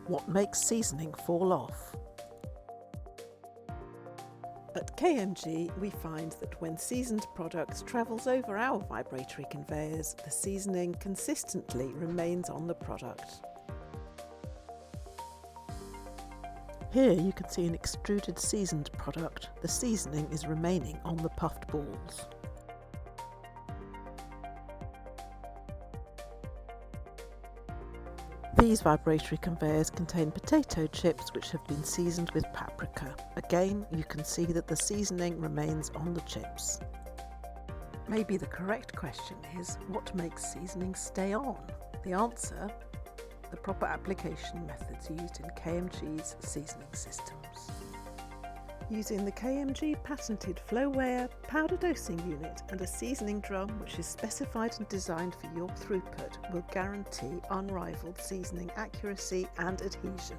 What makes seasoning fall off? At KMG, we find that when seasoned product travels over our vibratory conveyors, the seasoning consistently remains on the product. Here you can see an extruded seasoned product. The seasoning is remaining on the puffed balls. These vibratory conveyors contain potato chips which have been seasoned with paprika. Again, you can see that the seasoning remains on the chips. Maybe the correct question is, what makes seasoning stay on? The answer: the proper application methods used in KMG's seasoning systems. Using the KMG patented FlowWeigher powder dosing unit and a seasoning drum which is specified and designed for your throughput will guarantee unrivaled seasoning accuracy and adhesion.